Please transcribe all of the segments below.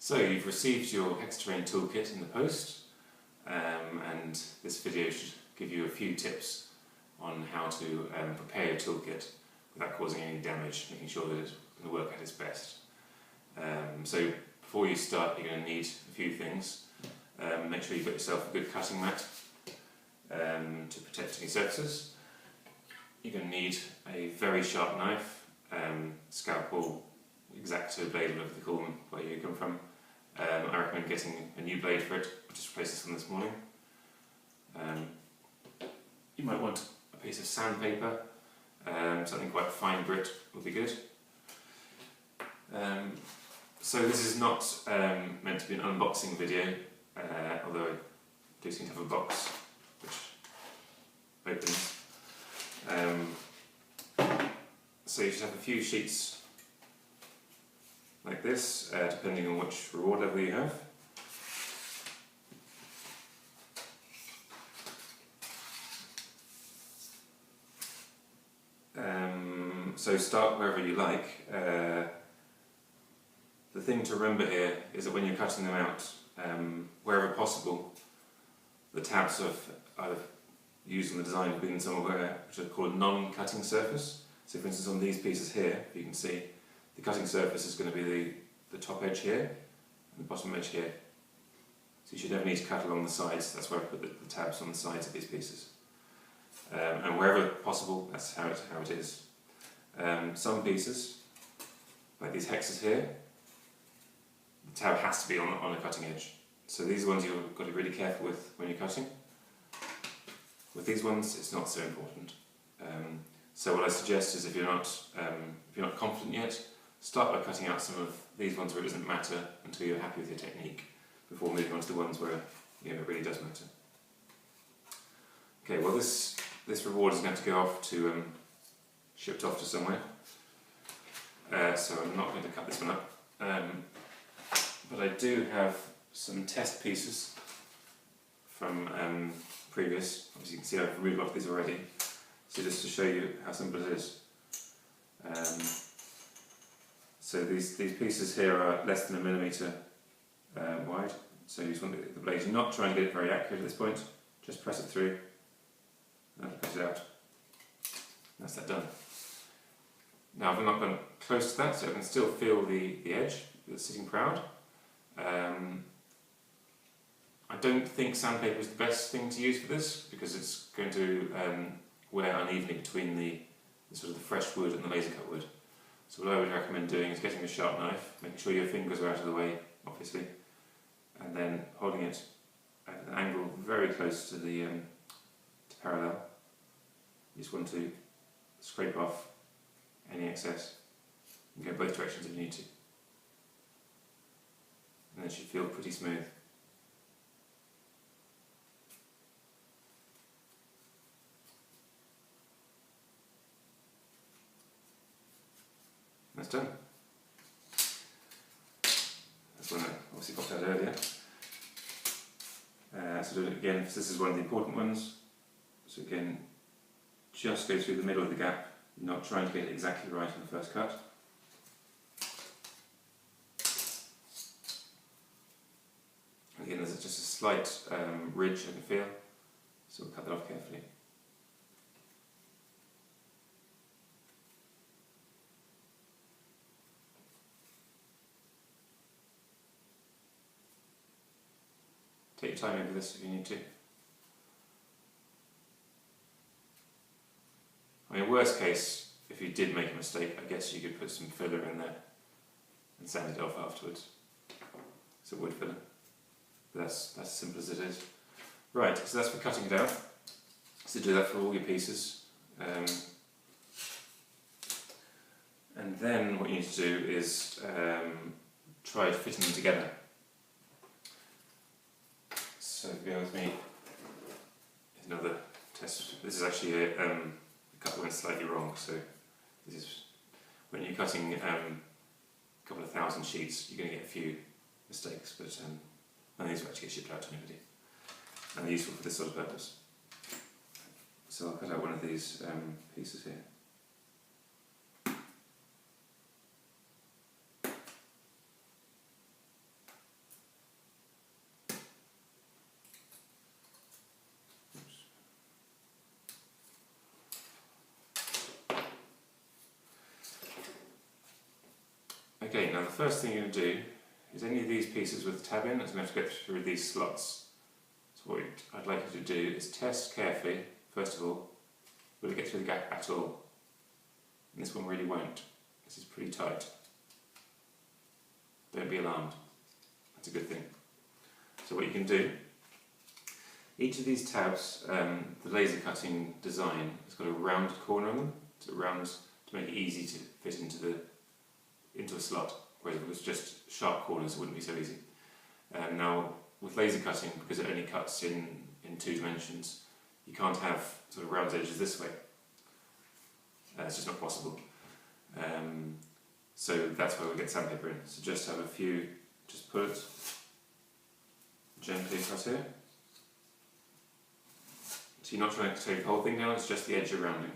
So you've received your Hex Terrain Toolkit in the post, and this video should give you a few tips on how to prepare your toolkit without causing any damage, making sure that it's going to work at its best. So before you start, you're going to need a few things. Make sure you've got yourself a good cutting mat to protect any surfaces. You're going to need a very sharp knife, scalpel, X-Acto blade, whatever they call them, where you come from. I recommend getting a new blade for it. I just replaced this one this morning. You might want a piece of sandpaper, something quite fine grit would be good. So this is not meant to be an unboxing video, although I do seem to have a box which opens. So you should have a few sheets like this, depending on which reward level you have. So start wherever you like. The thing to remember here is that when you're cutting them out, wherever possible, the tabs I've used in the design have been somewhere which are called non-cutting surface. So for instance on these pieces here, you can see the cutting surface is going to be the top edge here and the bottom edge here. So you should never need to cut along the sides. That's where I put the tabs on the sides of these pieces. And wherever possible, that's how it is. Some pieces, like these hexes here, the tab has to be on a cutting edge. So these are ones you've got to be really careful with when you're cutting. With these ones, it's not so important. So what I suggest is if you're not confident yet, start by cutting out some of these ones where it doesn't matter until you're happy with your technique, before moving on to the ones where it really does matter. Okay, well this reward is going to go off to shipped off to somewhere. So I'm not going to cut this one up. But I do have some test pieces from previous. As you can see, I've removed off these already. So just to show you how simple it is. So these pieces here are less than 1 millimetre wide. So you just want the blade, you're not trying to get it very accurate at this point. Just press it through and cut it out. That's that done. Now I've not gone close to that, so I can still feel the edge that's sitting proud. I don't think sandpaper is the best thing to use for this because it's going to wear unevenly between the sort of the fresh wood and the laser cut wood. So what I would recommend doing is getting a sharp knife, making sure your fingers are out of the way, obviously, and then holding it at an angle very close to the to parallel. You just want to scrape off any excess and go both directions if you need to. And then it should feel pretty smooth. That's done. That's one I obviously popped out earlier. So do it again, this is one of the important ones. So again, just go through the middle of the gap, not trying to get it exactly right on the first cut. Again, there's just a slight ridge I can feel, so we'll cut that off carefully. Take your time over this if you need to. I mean, worst case, if you did make a mistake, I guess you could put some filler in there and sand it off afterwards. Some wood filler. But that's as simple as it is. Right, so that's for cutting it out. So do that for all your pieces. And then what you need to do is try fitting them together. So bear with me. Here's another test. This is actually a cut that went slightly wrong. So this is when you're cutting a couple of thousand sheets, you're going to get a few mistakes, but none of these will actually get shipped out to anybody. And they're useful for this sort of purpose. So I'll cut out one of these pieces here. Okay, now the first thing you're going to do is any of these pieces with the tab in, it's going to have to go through these slots. So what I'd like you to do is test carefully, first of all, will it get through the gap at all? And this one really won't. This is pretty tight. Don't be alarmed. That's a good thing. So what you can do, each of these tabs, the laser cutting design has got a round corner on them, so rounds to make it easy to fit into a slot, whereas if it was just sharp corners it wouldn't be so easy. Now with laser cutting, because it only cuts in 2 dimensions, you can't have sort of round edges this way. It's just not possible. So that's why we get sandpaper in. So just have a few, just put it gently across here. So you're not trying to take the whole thing down, it's just the edge you're rounding.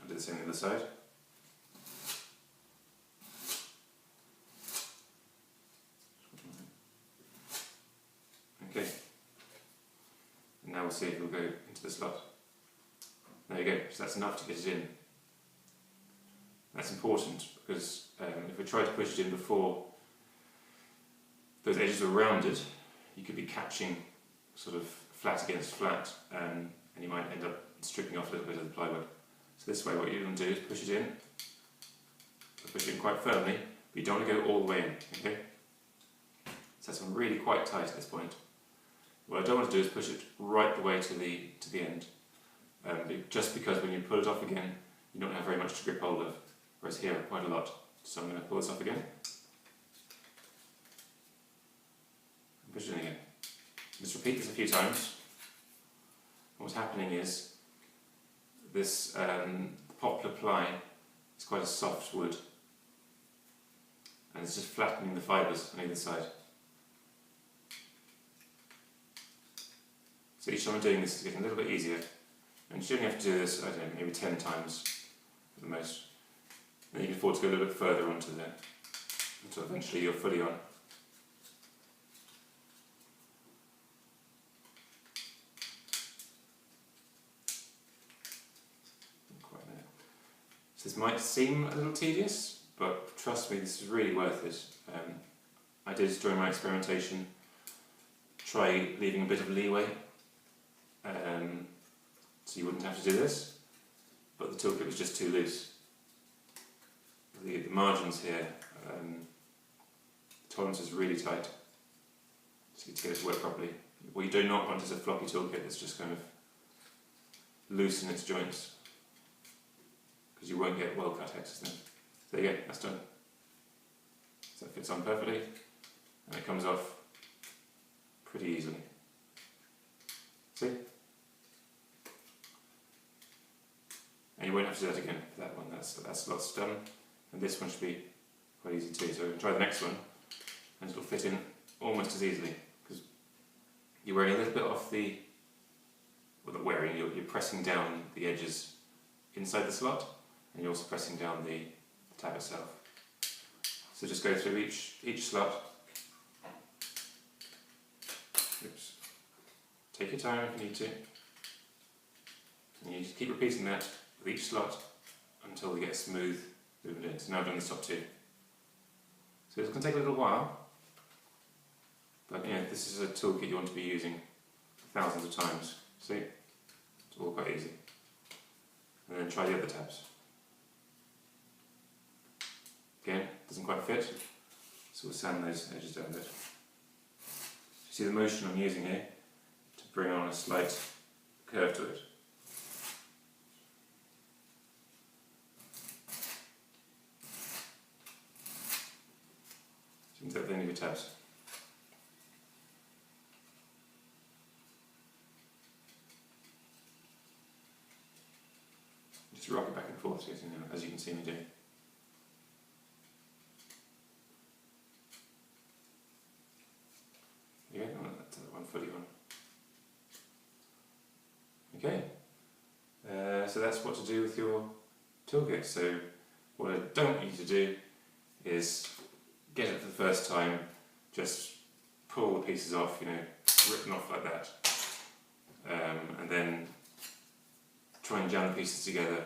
I'll do the same on the other side. Okay. And now we'll see if it'll go into the slot. There you go, so that's enough to get it in. That's important because if we try to push it in before those edges were rounded, you could be catching sort of flat against flat, and you might end up stripping off a little bit of the plywood. So this way what you're going to do is push it in. Push it in quite firmly, but you don't want to go all the way in, okay? So that's really quite tight at this point. What I don't want to do is push it right the way to the end, just because when you pull it off again, you don't have very much to grip hold of, whereas here quite a lot. So I'm going to pull this off again, and push it in again. Just repeat this a few times. And what's happening is this poplar ply is quite a soft wood, and it's just flattening the fibres on either side. So each time I'm doing this, it's getting a little bit easier. And you only have to do this, I don't know, maybe 10 times at the most. And then you can afford to go a little bit further onto there, until eventually you're fully on. Quite there. So this might seem a little tedious, but trust me, this is really worth it. I did during my experimentation try leaving a bit of leeway, so you wouldn't have to do this, but the toolkit was just too loose. The margins here, the tolerance is really tight, so to get it to work properly. What you do not want is a floppy toolkit that's just kind of loose in its joints, because you won't get well cut hexes then. So there you go, that's done. So it fits on perfectly, and it comes off pretty easily. See? And you won't have to do that again for that one, that's lots done. And this one should be quite easy too. So try the next one, and it'll fit in almost as easily, because you're wearing a little bit off the, well not wearing, you're pressing down the edges inside the slot, and you're also pressing down the tab itself. So just go through each slot. Oops. Take your time if you need to. And you just keep repeating that with each slot until you get a smooth movement in. So now I've done the top 2. So it's going to take a little while, but you know, this is a toolkit you want to be using thousands of times. See? It's all quite easy. And then try the other tabs. Again, doesn't quite fit, so we'll sand those edges down a bit. See the motion I'm using here to bring on a slight curve to it. So you can take the end of your tabs. Just rock it back and forth, as you can see me do. Yeah, that's that one fully on. Okay, so that's what to do with your toolkit. So what I don't want you to do is get it for the first time, just pull the pieces off, rip them off like that, and then try and jam the pieces together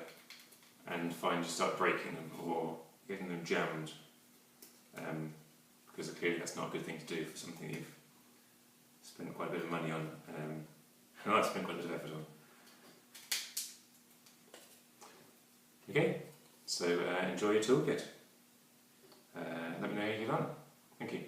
and find you start breaking them or getting them jammed. because clearly that's not a good thing to do for something you've spent quite a bit of money on, and I've spent quite a bit of effort on. Okay, so enjoy your toolkit. Let me know how you get on. Thank you.